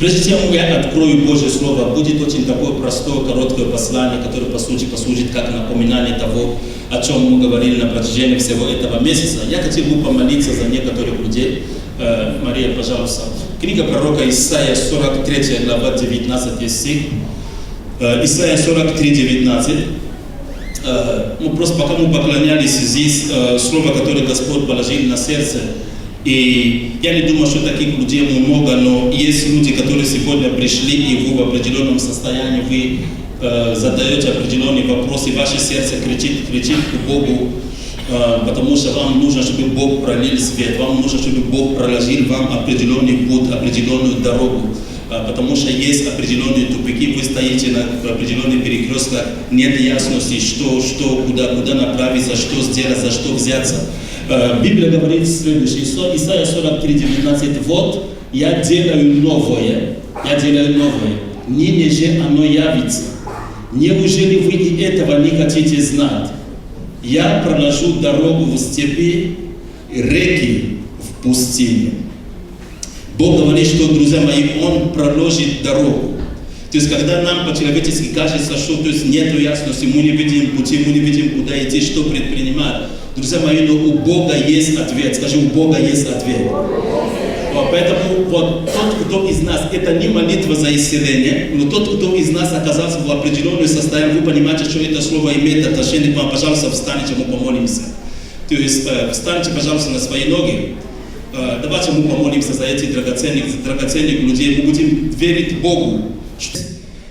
Прежде чем я открою Божье Слово, будет очень такое простое, короткое послание, которое по сути послужит как напоминание того, о чем мы говорили на протяжении всего этого месяца. Я хотел бы помолиться за некоторых людей. Мария, пожалуйста. Книга пророка Исаия, 43 глава, 19 стих. Исаия 43, 19. Мы просто пока мы поклонялись здесь, слово, которое Господь положил на сердце. И я не думаю, что таких людей много, но есть люди, которые сегодня пришли, и вы в определенном состоянии, вы задаете определенные вопросы, ваше сердце кричит к Богу. потому что вам нужно, чтобы Бог пролил свет, вам нужно, чтобы Бог проложил вам определенный путь, определенную дорогу, потому что есть определенные тупики, вы стоите на определенных перекрестках, нет ясности, куда направиться, что сделать, за что взяться. Библия говорит следующее, Исайя 43:19, вот я делаю новое, ныне же оно явится. Неужели вы и этого не хотите знать? Я проложу дорогу в степи, реки в пустыне. Бог говорит, что, друзья мои, Он проложит дорогу. То есть, когда нам по-человечески кажется, что нет ясности, мы не видим пути, мы не видим, куда идти, что предпринимать. Друзья мои, но у Бога есть ответ. Скажи, у Бога есть ответ. Поэтому вот тот, кто из нас, это не молитва за исцеление, но тот, кто из нас оказался в определенном состоянии, вы понимаете, что это слово имеет отношение к вам, пожалуйста, встаньте, мы помолимся. То есть встаньте, пожалуйста, на свои ноги. Давайте мы помолимся за этих драгоценных людей, мы будем верить Богу.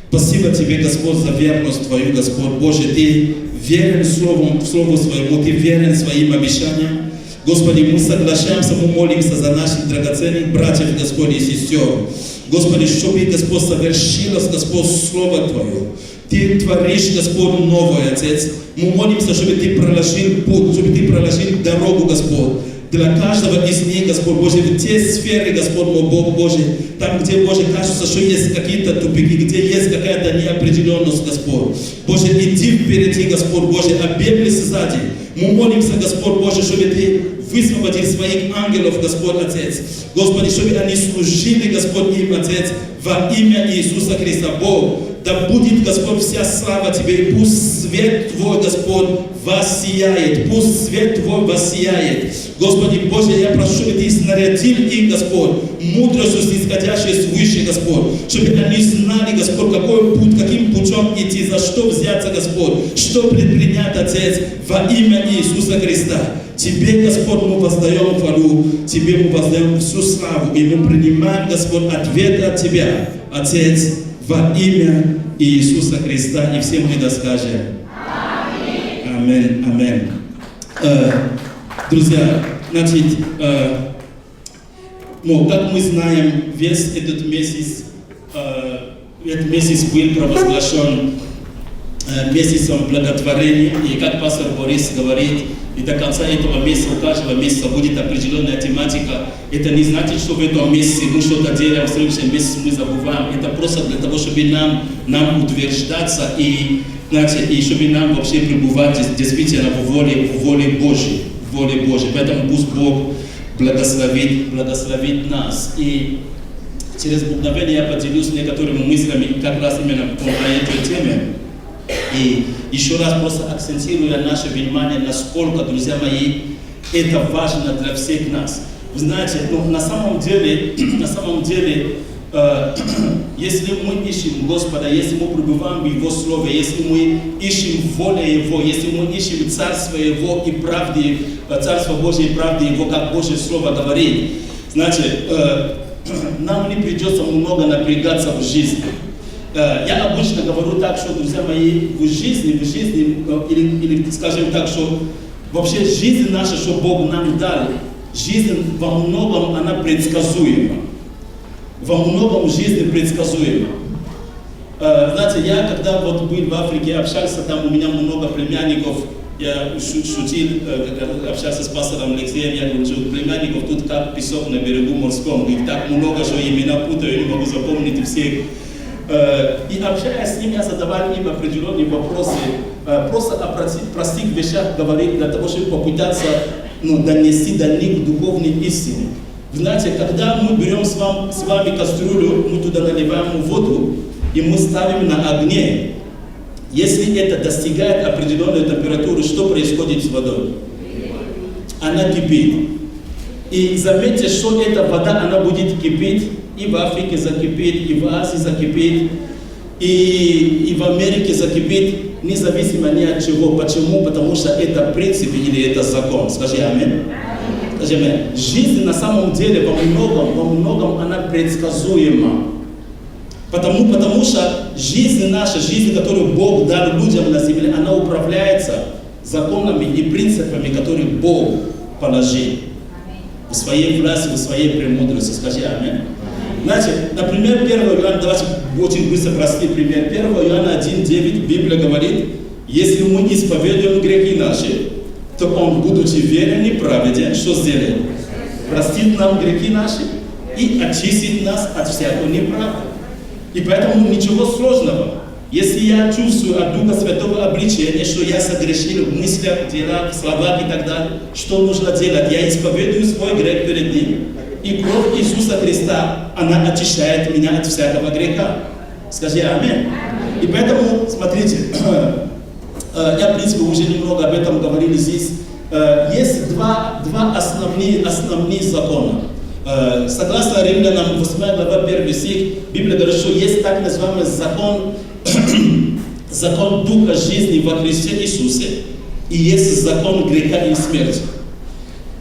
Спасибо Тебе, Господь, за верность Твою, Господь. Боже, Ты верен Слову Своему, Ты верен своим обещаниям. Господи, мы соглашаемся, мы молимся за наших драгоценных братьев, Господи, и сестер. Господи, чтобы, Господь, совершилось, Господь, Слово Твое. Ты творишь, Господь, новое, Отец. Мы молимся, чтобы Ты проложил путь, чтобы Ты проложил дорогу, Господь. Для каждого из них, Господь Божий, в те сферы, Господь мой Бог Божий, там, где, Боже, кажется, что есть какие-то тупики, где есть какая-то неопределенность, Господь. Боже, иди впереди, Господь Божий, обегли сзади. Мы молимся, Господь Божий, чтобы Ты высвободил своих ангелов, Господь Отец. Господи, чтобы они служили, Господь, им, Отец, во имя Иисуса Христа. Бог, да будет, Господь, вся слава Тебе, и пусть свет Твой, Господь, воссияет, пусть свет Твой воссияет. Господи Боже, я прошу, чтобы Ты снарядил их, Господь, мудростью, исходящей свыше, Господь, чтобы они знали, Господь, какой путь, каким путем идти, за что взяться, Господь, что предпринять, Отец, во имя Иисуса Христа. Тебе, Господь, мы воздаем хвалу, Тебе мы воздаем всю славу, и мы принимаем, Господь, ответы от Тебя, Отец, во имя Иисуса Христа, и все мы да скажем. Аминь. Аминь. Друзья, значит, как мы знаем, весь этот месяц был провозглашен месяцем благотворения, и как пастор Борис говорит, и до конца этого месяца, у каждого месяца будет определенная тематика. Это не значит, что в этом месяце мы что-то делаем, в следующем месяце мы забываем. Это просто для того, чтобы нам утверждаться и чтобы нам вообще пребывать действительно в воле Божьей. Поэтому пусть Бог благословит нас. И через мгновение я поделюсь некоторыми мыслями как раз именно по этой теме. И еще раз просто акцентируя наше внимание, насколько, друзья мои, это важно для всех нас. Вы знаете, на самом деле, если мы ищем Господа, если мы пребываем в Его Слове, если мы ищем волю Его, если мы ищем Царство Его и правды, Царство Божие и правды Его, как Божье Слово говорит, знаете, нам не придется много напрягаться в жизни. Я обычно говорю так, что, друзья мои, в жизни, или скажем так, что вообще жизнь наша, что Бог нам дал, жизнь во многом она предсказуема. Во многом жизнь предсказуема. Знаете, я когда был в Африке, общался, там у меня много племянников, я шутил, общался с пастором Алексеем, я говорю, что племянников тут как песок на берегу морском, их так много, что имена путаю, я не могу запомнить всех. И общаясь с ним, я задавал им определенные вопросы, просто о простых вещах говорить, для того, чтобы попытаться донести до них духовные истины. Вы знаете, когда мы берем с вами кастрюлю, мы туда наливаем воду, и мы ставим на огне, если это достигает определенной температуры, что происходит с водой? Она кипит. И заметьте, что эта вода, она будет кипеть, и в Африке закипит, и в Азии закипит, и в Америке закипит, независимо ни от чего. Почему? Потому что это принцип или это закон. Скажи аминь. Скажи аминь. Жизнь на самом деле во многом она предсказуема. Потому что жизнь наша, жизнь, которую Бог дал людям на земле, она управляется законами и принципами, которые Бог положил в своей власти, в своей премудрости. Скажи аминь. Значит, например, 1 Иоанна, давайте очень быстро простой пример. 1 Иоанна 1:9 Библия говорит, если мы исповедуем грехи наши, то Он, будучи верен и праведен, что сделает? Простит нам грехи наши и очистит нас от всякой неправды. И поэтому ничего сложного. Если я чувствую от Духа Святого обличения, что я согрешил в мыслях, делах, словах и так далее, что нужно делать? Я исповедую свой грех перед Ним. И кровь Иисуса Христа, она очищает меня от всякого греха. Скажи аминь. И поэтому, смотрите, я, в принципе, уже немного об этом говорил здесь. Есть два основные закона. Согласно Римлянам, 8 глава, 1 стих, Библия говорит, что есть так называемый закон Духа жизни во Христе Иисусе, и есть закон греха и смерти.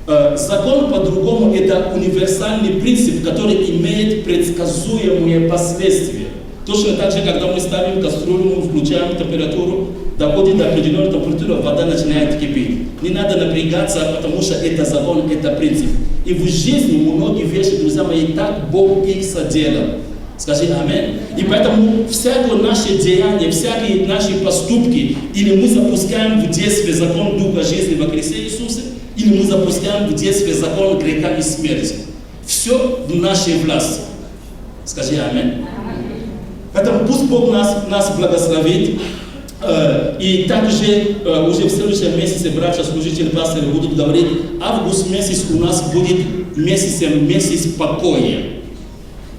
Закон, по-другому, это универсальный принцип, который имеет предсказуемые последствия. Точно так же, когда мы ставим кастрюлю, мы включаем температуру, доходит до определенной температуры, вода начинает кипеть. Не надо напрягаться, потому что это закон, это принцип. И в жизни многие вещи, друзья мои, так Бог их соделал. Скажи аминь. И поэтому всякое наше деяние, всякие наши поступки, или мы запускаем в действие закон Духа жизни во Христе Иисусе, или мы запускаем в действие закон греха и смерти. Все в нашей власти. Скажи аминь. Поэтому пусть Бог нас благословит. И также уже в следующем месяце братья служители пасторы будут говорить, август месяц у нас будет месяц покоя.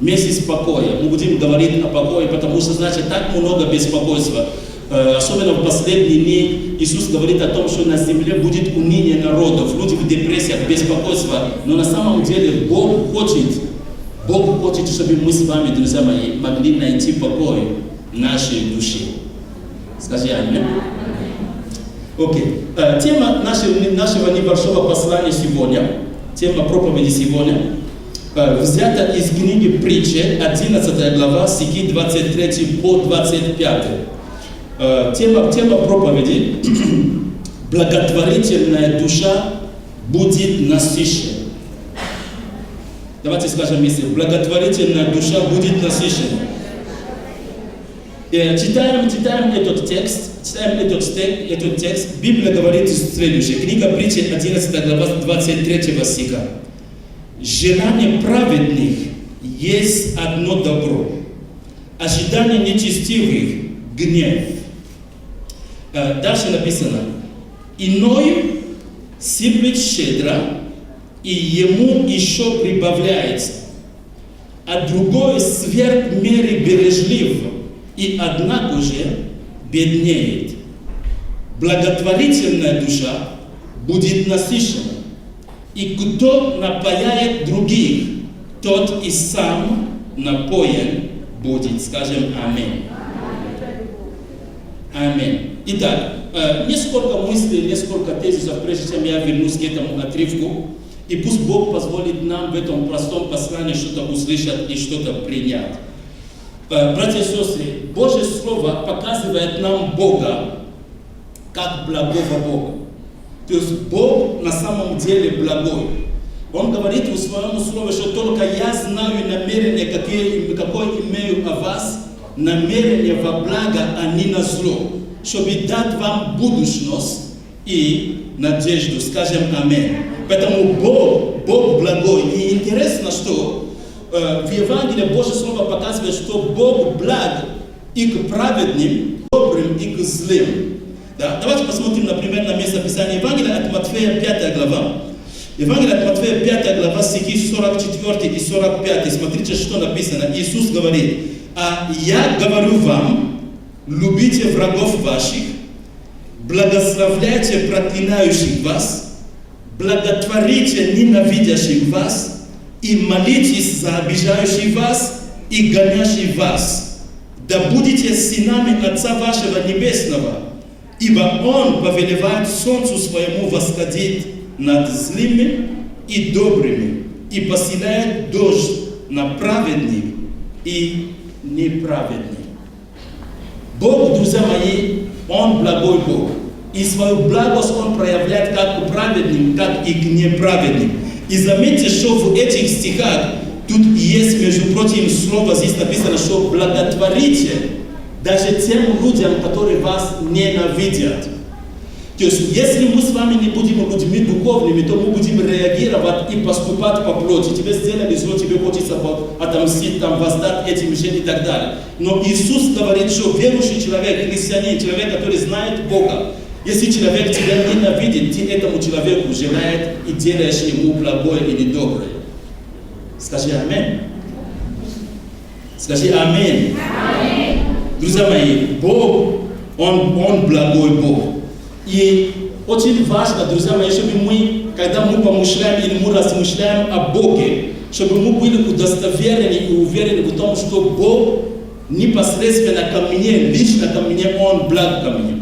Месяц покоя. Мы будем говорить о покое, потому что, значит, так много беспокойства. Особенно в последние дни Иисус говорит о том, что на земле будет уныние народов, люди в депрессиях, беспокойство. Но на самом деле Бог хочет, чтобы мы с вами, друзья мои, могли найти покой в нашей душе. Скажи аминь. Окей. Тема нашего небольшого послания сегодня, тема проповеди сегодня, взята из книги Притчи, 11 глава, стихи 23 по 25. Тема проповеди «Благотворительная душа будет насыщена». Давайте скажем вместе: «Благотворительная душа будет насыщена». Читаем этот текст. Библия говорит следующее. Книга Притчи, 11 глава, 23 стиха. «Желание праведных есть одно добро, ожидание нечестивых – гнев». Дальше написано: «Иной сыплет щедро, и ему еще прибавляется, а другой сверх меры бережлив, и однако же беднеет. Благотворительная душа будет насыщена, и кто напояет других, тот и сам напоен будет». Скажем аминь. Аминь. Итак, несколько мыслей, несколько тезисов, прежде чем я вернусь к этому отрывку, и пусть Бог позволит нам в этом простом послании что-то услышать и что-то принять. Братья и сестры, Божье Слово показывает нам Бога как благого Бога. То есть Бог на самом деле благой. Он говорит в своем Слове, что только я знаю намерения, какое имею о вас, намерения во благо, а не на зло, чтобы дать вам будущность и надежду. Скажем аминь. Поэтому Бог благой. И интересно, что в Евангелии Божье Слово показывает, что Бог благ и к праведным, добрым и к злым. Да? Давайте посмотрим, например, на место Писания. Евангелие от Матфея, 5 глава. Евангелие от Матфея, 5 глава, стихи 44 и 45. Смотрите, что написано. Иисус говорит: «А я говорю вам, любите врагов ваших, благословляйте проклинающих вас, благотворите ненавидящих вас, и молитесь за обижающих вас и гонящих вас. Да будете сынами Отца вашего Небесного, ибо Он повелевает солнцу своему восходить над злыми и добрыми, и посылает дождь на праведных и неправедных». Бог, друзья мои, Он благой Бог. И свою благость Он проявляет как к праведным, так и к неправедным. И заметьте, что в этих стихах тут есть, между прочим, слово, здесь написано, что благотворите даже тем людям, которые вас ненавидят. То есть, если мы с вами не будем людьми духовными, то мы будем реагировать и поступать по плоти. Тебе сделали зло, тебе хочется отомстить, воздать этим же и так далее. Но Иисус говорит, что верующий человек, христианин, человек, который знает Бога, если человек тебя ненавидит, ты этому человеку желает и делаешь ему благое или доброе. Скажи аминь. Скажи аминь. Друзья мои, Бог, Он благой Бог. И очень важно, друзья мои, чтобы мы, когда мы помышляем или мы размышляем о Боге, чтобы мы были удостоверены и уверены в том, что Бог непосредственно ко мне, лично ко мне, Он благ ко мне.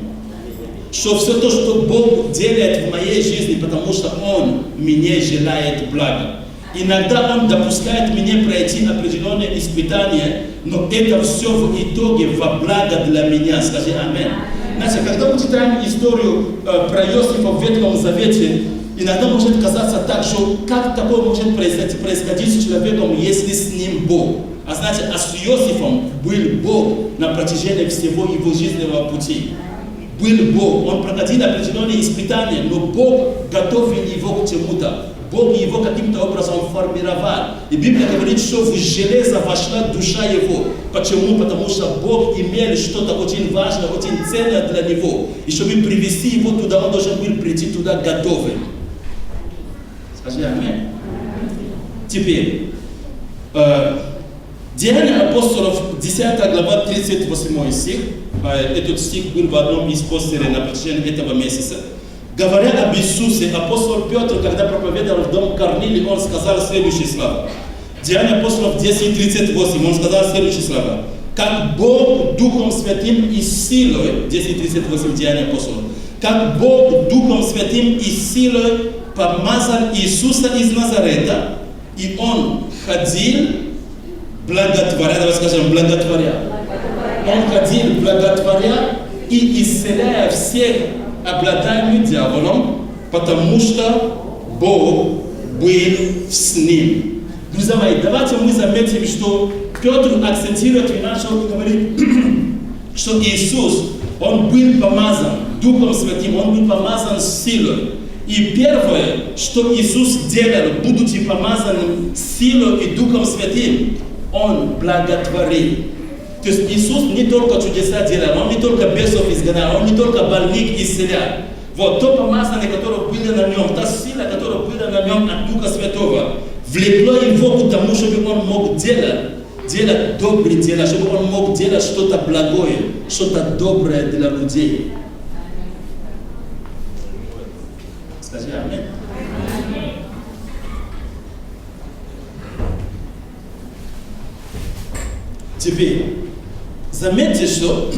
Что все то, что Бог делает в моей жизни, потому что Он мне желает блага. Иногда Он допускает мне пройти определенные испытания, но это все в итоге во благо для меня. Скажи аминь. Значит, когда мы читаем историю про Иосифа в Ветхом Завете, иногда может казаться так, что как такое может происходить с человеком, если с ним Бог. А значит, с Иосифом был Бог на протяжении всего его жизненного пути. Был Бог, он проходил определенные испытания, но Бог готовил его к чему-то. Бог его каким-то образом формировал. И Библия говорит, что в железо вошла душа его. Почему? Потому что Бог имел что-то очень важное, очень ценное для него. И чтобы привести его туда, он должен был прийти туда готовым. Скажи аминь. Теперь, Деяния апостолов, 10 глава, 38 стих. Этот стих был в одном из постеров на протяжении этого месяца. Говоря об Иисусе, апостол Петр, когда проповедовал в дом Корнилии, он сказал следующие слова. Деяния апостолов 10:38, он сказал следующие слова. Как Бог Духом Святым и силой, 10:38 Деяния апостолов, как Бог Духом Святым и силой помазал Иисуса из Назарета, и Он ходил благотворя, давай скажем, благотворя. Он ходил благотворя и исцеляя всех обладаемых дьяволом, потому что Бог был с ним. Друзья мои, давайте мы заметим, что Петр акцентирует внимание и говорит, что Иисус, Он был помазан Духом Святым, Он был помазан силой. И первое, что Иисус делал, будучи помазанным силой и Духом Святым, Он благотворил. То есть Иисус не только чудеса делал, Он не только бесов изгонял, Он не только больных исцелял. Вот то помазание, которое было на Нем, та сила, которая была на Нем от Духа Святого, влекло Его к тому, чтобы Он мог делать добрые дела, чтобы Он мог делать что-то благое, что-то доброе для людей. Скажи аминь. Теперь, заметьте, что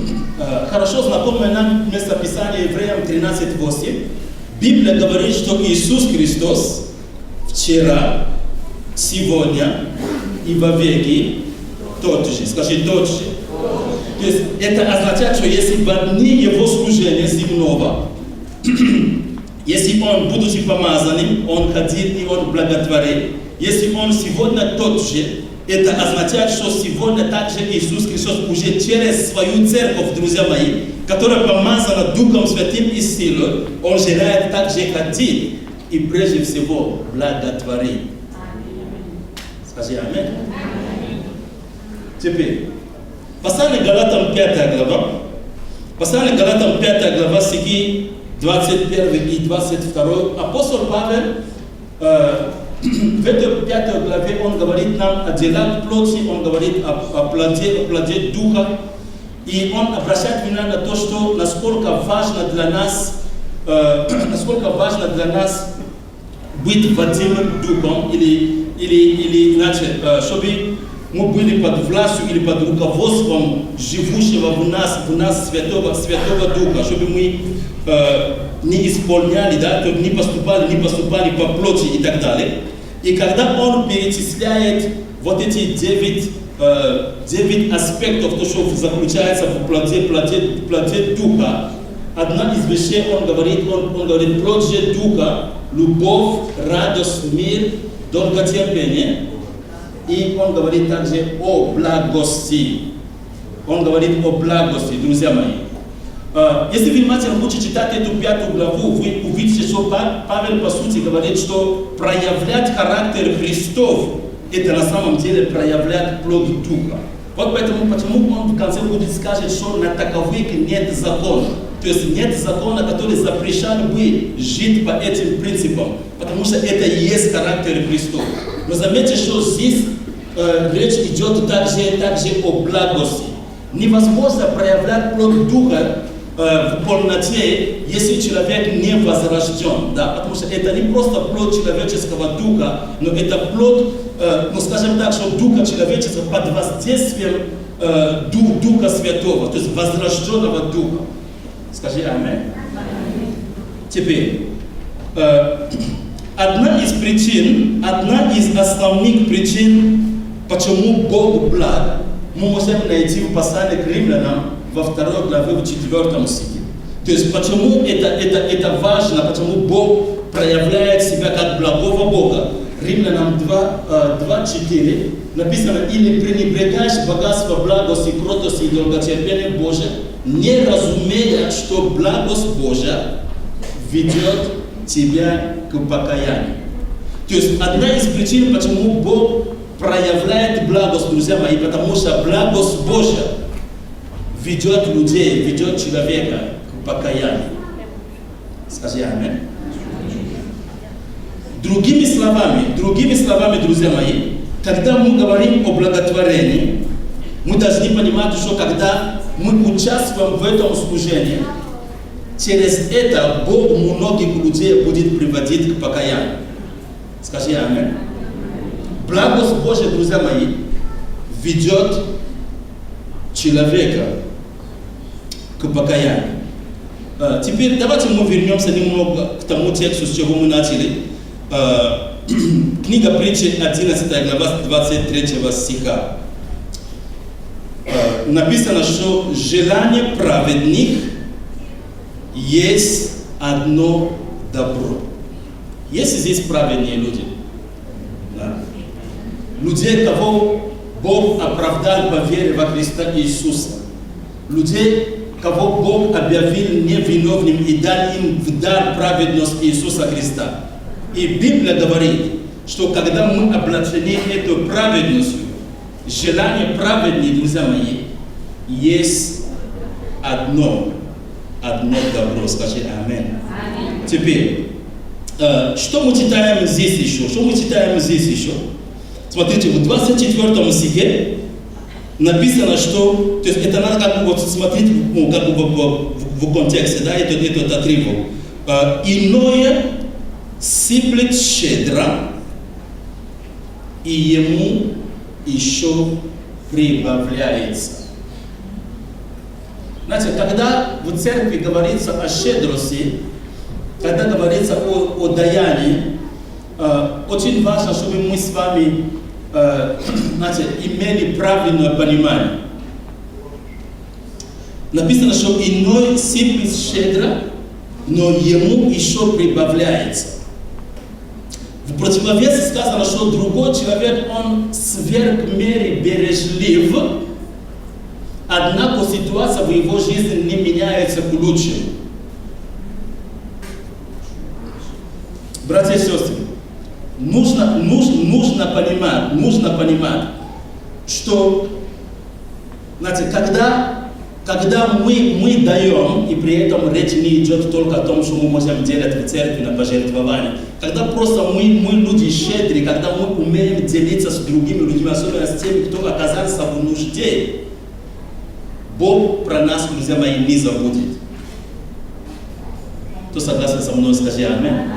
хорошо знакомое нам местописание Евреям 13:8. Библия говорит, что Иисус Христос вчера, сегодня и вовеки тот же. Скажи, тот же. То есть это означает, что если в дни Его служения земного, если Он, будучи помазанным, Он ходил и Он благотворил, если Он сегодня тот же, это означает, что сегодня также Иисус Христос уже через свою церковь, друзья мои, которая помазана Духом Святым и силой, Он желает также ходить и прежде всего благотворить. Скажи аминь. Теперь, послание Галатам 5 глава. Послание Галатам 5 глава, стихи 21 и 22. Апостол Павел в этой 5 главе он говорит нам о делах плоти, он говорит о плоде Духа, и он обращает внимание на то, что насколько важно для нас быть водимым Духом, или иначе, чтобы мы были под властью или под руководством живущего в нас Святого Духа, чтобы мы не исполняли, да, не поступали по плоти и так далее. И когда он перечисляет вот эти 9 аспектов, то, что заключается в плоде Духа, одна из вещей, он говорит, плод же Духа, любовь, радость, мир, долготерпение. И он говорит также о благости. Он говорит о благости, друзья мои. Если вы внимательно будете читать эту 5 главу, вы увидите, что Павел по сути говорит, что проявлять характер Христов, это на самом деле проявлять плод Духа. Вот поэтому, почему он в конце будет сказать, что на таковых нет закона. То есть нет закона, который запрещал бы жить по этим принципам, потому что это и есть характер Христов. Но заметьте, что здесь речь идет также о благости. Невозможно проявлять плод Духа в полноте, если человек не возрожден, да? Потому что это не просто плод человеческого духа, но это плод, ну скажем так, что духа человеческого под воздействием Духа Святого, то есть возрожденного духа. Скажи аминь. Теперь, одна из основных причин, почему Бог благ, мы можем найти в послании к Римлянам во 2 главе, в 4 стихе. То есть, почему это важно, почему Бог проявляет себя как благого Бога. Римлянам 2:4 написано: «Или пренебрегаешь богатство, благости, кротости и долготерпения Божия, не разумея, что благость Божия ведет тебя к покаянию». То есть, одна из причин, почему Бог проявляет благость, друзья мои, потому что благость Божия ведет людей, ведет человека к покаянию. Скажи аминь. Другими словами, друзья мои, когда мы говорим о благотворении, мы должны понимать, что когда мы участвуем в этом служении, через это Бог многих людей будет приводить к покаянию. Скажи аминь. Благость Божия, друзья мои, ведет человека к покаянию. Теперь давайте мы вернемся немного к тому тексту, с чего мы начали. Книга Притчи, 11 глава, 23 стиха. Написано, что желание праведных есть одно добро. Есть здесь праведные люди? Да. Людей, кого Бог оправдал по вере во Христа Иисуса. Людей, кого Бог объявил невиновным и дал им в дар праведность Иисуса Христа. И Библия говорит, что когда мы облачены этой праведностью, желание праведных, друзья мои, есть одно добро. Скажи аминь. Теперь, что мы читаем здесь еще? Смотрите, в 24 стихе написано, что, то есть это надо как бы вот смотреть как бы в контексте, да, этот отрывок. Иное сыплет щедро, и ему еще прибавляется. Знаете, когда в церкви говорится о щедрости, когда говорится о даянии, очень важно, чтобы мы с вами знаете, имели правильное понимание. Написано, что иной сыплет щедро, но ему еще прибавляется. В противовес сказано, что другой человек, он сверх меры бережлив, однако ситуация в его жизни не меняется к лучшему. Братья и сестры, нужно понимать, что, знаете, когда мы даем, и при этом речь не идет только о том, что мы можем делать в церкви на пожертвования, когда просто мы люди щедрые, когда мы умеем делиться с другими людьми, особенно с теми, кто оказался в нужде, Бог про нас, друзья мои, не забудет. Кто согласен со мной, скажи аминь.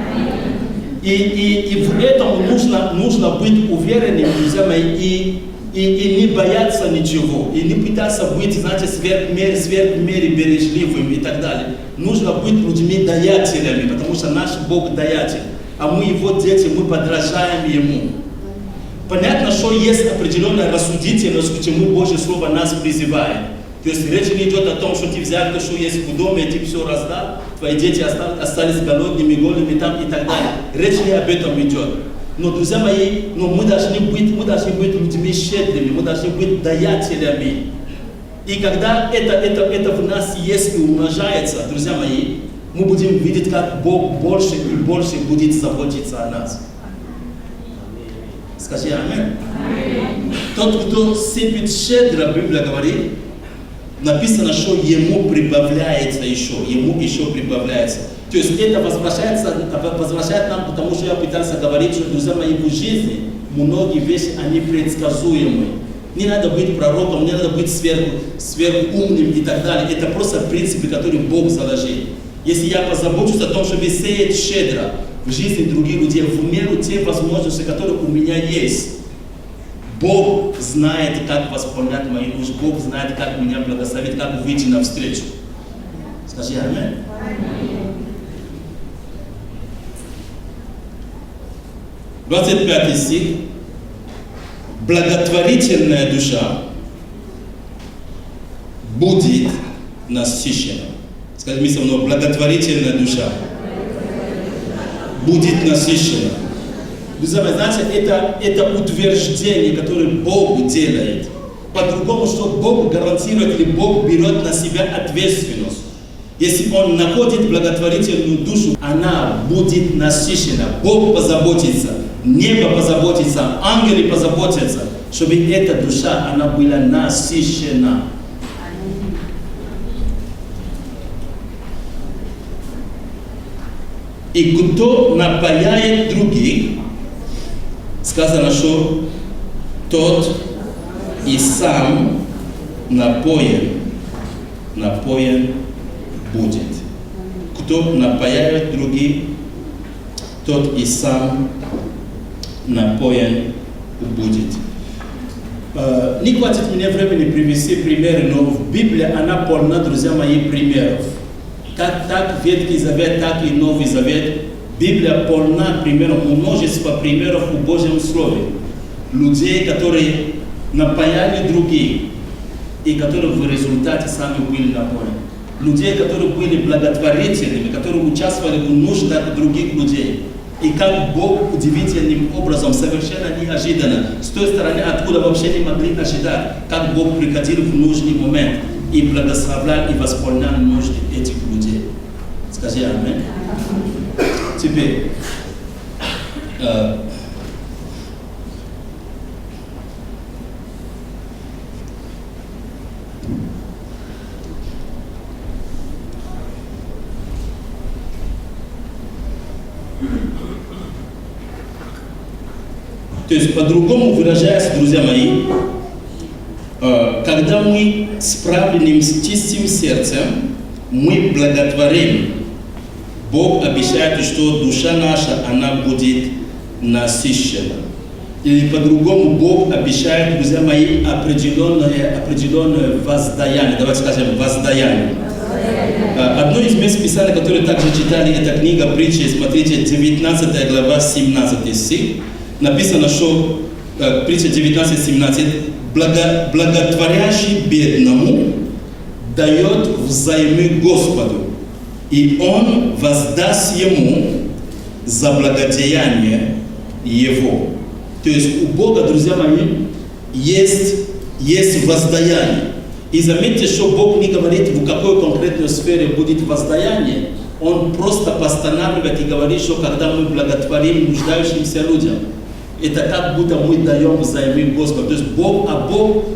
И в этом нужно быть уверенным, друзья мои, и не бояться ничего, и не пытаться быть, знаете, сверх меры бережливым и так далее. Нужно быть людьми даятелями, потому что наш Бог даятель, а мы его дети, мы подражаем ему. Понятно, что есть определенная рассудительность, к чему Божье Слово нас призывает. То есть речь не идет о том, что ты взял то, что есть в доме, и ты все раздал, твои дети остались голодными, голыми там и так далее. Речь не об этом идет. Но, друзья мои, мы должны быть людьми щедрыми, мы должны быть даятелями. И когда это в нас есть и умножается, друзья мои, мы будем видеть, как Бог больше и больше будет заботиться о нас. Скажи аминь. Тот, кто сыпет щедро, Библия говорит, написано, что ему прибавляется еще, ему еще прибавляется. То есть это возвращает нам, потому что я пытался говорить, что, друзья мои, в жизни многие вещи, они предсказуемы. Не надо быть пророком, не надо быть сверхумным и так далее. Это просто принципы, которые Бог заложил. Если я позабочусь о том, чтобы сеять щедро в жизни других людей, в меру тех возможностей, которые у меня есть, Бог знает, как восполнять мои нужды, Бог знает, как меня благословить, как выйти навстречу. Скажи аминь. 25 стих. Благотворительная душа будет насыщена. Скажи со мной, благотворительная душа будет насыщена. Друзья мои, знаете, это утверждение, которое Бог делает. По-другому, что Бог гарантирует или Бог берет на себя ответственность. Если Он находит благотворительную душу, она будет насыщена. Бог позаботится, небо позаботится, ангелы позаботятся, чтобы эта душа, она была насыщена. И кто напояет других, сказано, что тот и сам напоен будет. Кто напояет других, тот и сам напоен будет. Не хватит мне времени привести примеры, но в Библии она полна, друзья мои, примеров. Как так Ветхий Завет, так и Новый Завет. Библия полна примеров, множество примеров в Божьем Слове. Людей, которые напояли других, и которые в результате сами были напоены. Людей, которые были благотворителями, которые участвовали в нуждах других людей. И как Бог удивительным образом, совершенно неожиданно, с той стороны, откуда вообще не могли ожидать, как Бог приходил в нужный момент и благословлял и восполнял нужды этих людей. Скажи аминь. Теперь, то есть, по-другому выражаясь, друзья мои, когда мы справленным с чистым сердцем, мы благотворим, Бог обещает, что душа наша, она будет насыщена. Или по-другому, Бог обещает, друзья мои, определенное воздаяние. Давайте скажем, воздаяние. Одно из мест Писания, которое также читали, это книга Притчи, смотрите, 19 глава, 17 стих. Написано, что Притча 19:17, благотворящий бедному дает взаймы Господу, и Он воздаст ему за благодеяние его. То есть у Бога, друзья мои, есть воздаяние. И заметьте, что Бог не говорит, в какой конкретной сфере будет воздаяние. Он просто постанавливает и говорит, что когда мы благотворим нуждающимся людям, это как будто мы даем взаймы Господу. То есть Бог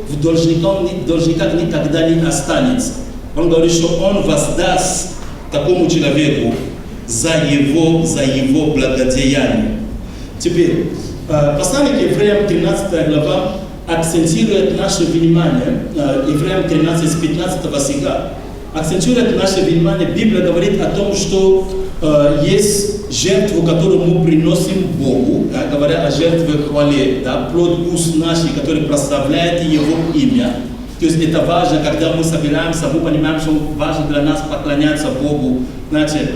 в должниках никогда не останется. Он говорит, что Он воздаст такому человеку за его благодеяние. Теперь, послание к Евреям 13 глава акцентирует наше внимание, Евреям 13 с 15 стиха, акцентирует наше внимание, Библия говорит о том, что есть жертву, которую мы приносим Богу, да, говоря о жертве хвале, да, плод уст наших, который прославляет Его имя. То есть это важно, когда мы собираемся, мы понимаем, что важно для нас поклоняться Богу, значит,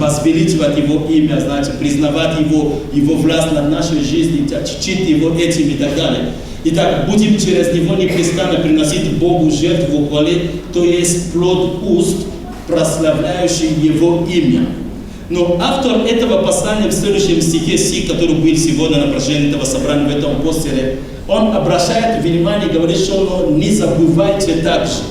возвеличивать Его имя, значит, признавать Его власть над нашей жизнью, чтить Его этим и так далее. Итак, будем через Него непрестанно приносить Богу жертву хвалы, то есть плод уст, прославляющий Его имя. Но автор этого послания в следующем стих, который был сегодня на протяжении этого собрания в этом постере, он обращает внимание, говорит, что не забывайте также.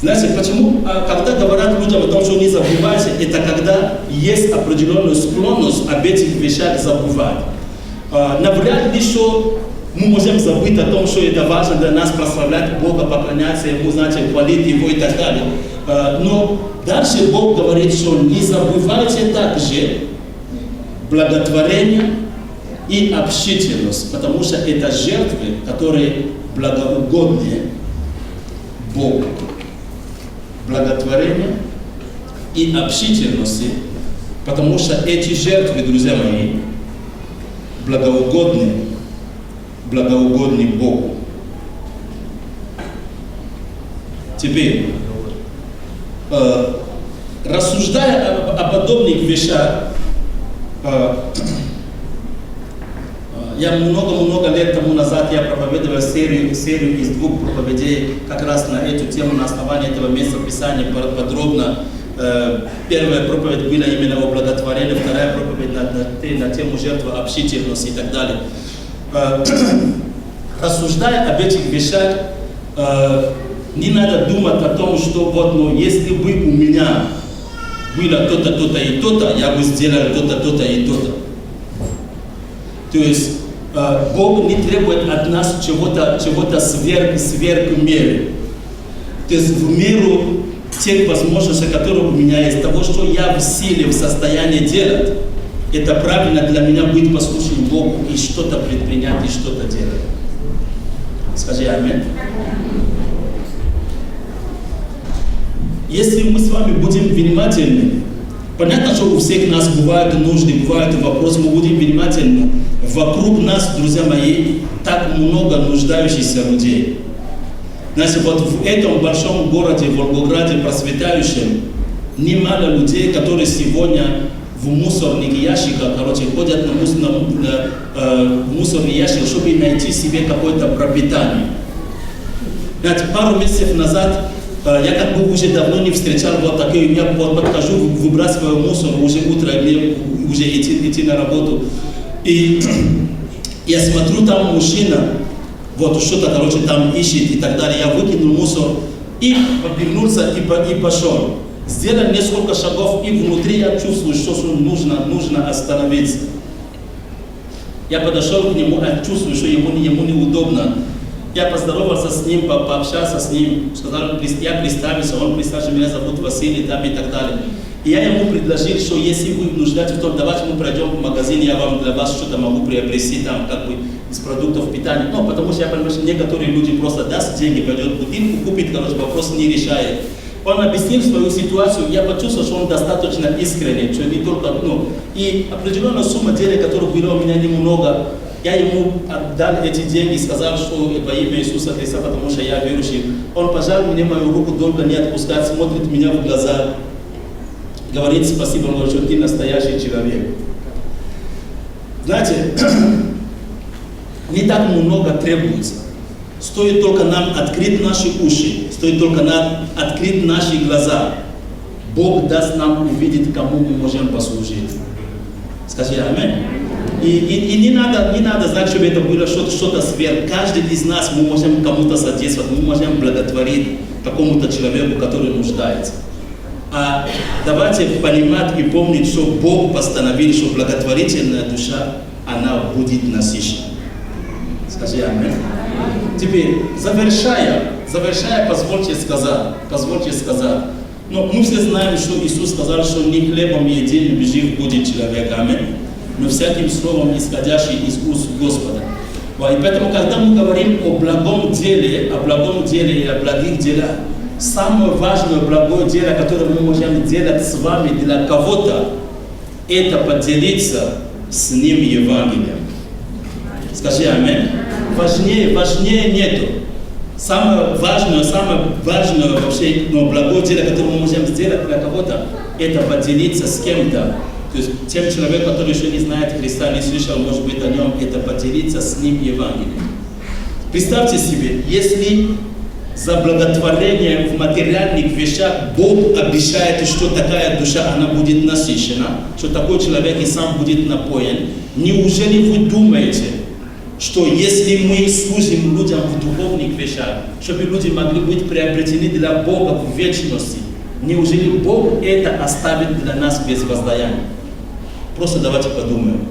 Знаете, почему, когда говорят людям о том, что не забывайте, это когда есть определенная склонность об этих вещах забывать. Навряд ли, что мы можем забыть о том, что это важно для нас прославлять Бога, поклоняться Ему, значит, хвалить Его и так далее. Но дальше Бог говорит, что не забывайте также благотворение и общительность, потому что это жертвы, которые благоугодны Богу. Благотворение и общительность, потому что эти жертвы, друзья мои, благоугодны Богу. Теперь, рассуждая о подобных вещах, я много лет тому назад я проповедовал серию из 2 проповедей как раз на эту тему, на основании этого места Писания подробно. Первая проповедь была именно о благотворении, вторая проповедь на тему жертвы, общительности и так далее. Рассуждая об этих вещах, не надо думать о том, что вот, ну, если бы у меня было то-то, то-то и то-то, я бы сделал то-то, то-то и то-то. То есть Бог не требует от нас чего-то сверх меры. То есть в меру тех возможностей, которые у меня есть, того, что я в силе, в состоянии делать, это правильно для меня быть послушным Богу и что-то предпринять, и что-то делать. Скажи аминь. Если мы с вами будем внимательны, понятно, что у всех нас бывают нужды, бывают вопросы, мы будем внимательны. Вокруг нас, друзья мои, так много нуждающихся людей. Значит, вот в этом большом городе, в Волгограде, процветающем, немало людей, которые сегодня в мусорных ящиках, ходят на мусорный ящик, чтобы найти себе какое-то пропитание. Знаете, пару месяцев назад я как бы уже давно не встречал вот такие, я подхожу, выбрасываю мусор, уже утро, мне уже идти на работу. И я смотрю, там мужчина, вот что-то, там ищет и так далее. Я выкинул мусор и повернулся и пошел. Сделал несколько шагов, и внутри я чувствую, что нужно остановиться. Я подошел к нему, я чувствую, что ему неудобно. Я поздоровался с ним, пообщался с ним, сказал, я представился, он представил, что меня зовут Василий, там и так далее. И я ему предложил, что если вы нуждаетесь в том, давайте мы пройдем в магазин, я вам для вас что-то могу приобрести там, как бы, из продуктов питания. Ну, потому что я понимаю, что некоторые люди просто даст деньги, пойдет в бутылку, купит, вопрос не решает. Он объяснил свою ситуацию, я почувствовал, что он достаточно искренний, что не только, и определенная сумма денег, которая была у меня немного, я ему отдал эти деньги, сказал, что во имя Иисуса Христа, потому что я верующий. Он пожал мне мою руку, долго не отпускать, смотрит меня в глаза, говорит спасибо, он говорит, что ты настоящий человек. Знаете, не так много требуется. Стоит только нам открыть наши уши, стоит только нам открыть наши глаза. Бог даст нам увидеть, кому мы можем послужить. Скажи аминь. И не надо знать, чтобы это было что-то сверх. Каждый из нас мы можем кому-то содействовать, мы можем благотворить какому-то человеку, который нуждается. А давайте понимать и помнить, что Бог постановил, что благотворительная душа, она будет насыщена. Скажи аминь. Теперь, завершая, позвольте сказать, но мы все знаем, что Иисус сказал, что не хлебом единым жив будет человек, аминь, но всяким словом, исходящим из уст Господа. И поэтому, когда мы говорим о благом деле и о благих делах, самое важное благое дело, которое мы можем делать с вами для кого-то, это поделиться с ним Евангелием. Скажи аминь. Важнее нету. Самое важное вообще, но благое дело, которое мы можем сделать для кого-то, это поделиться с кем-то. То есть тем человеком, который еще не знает Христа, не слышал, может быть, о нем, это поделиться с ним Евангелием. Представьте себе, если за благотворение в материальных вещах Бог обещает, что такая душа, она будет насыщена, что такой человек и сам будет напоен, неужели вы думаете, что если мы служим людям в духовных вещах, чтобы люди могли быть приобретены для Бога в вечности, неужели Бог это оставит для нас без воздаяния? Просто давайте подумаем.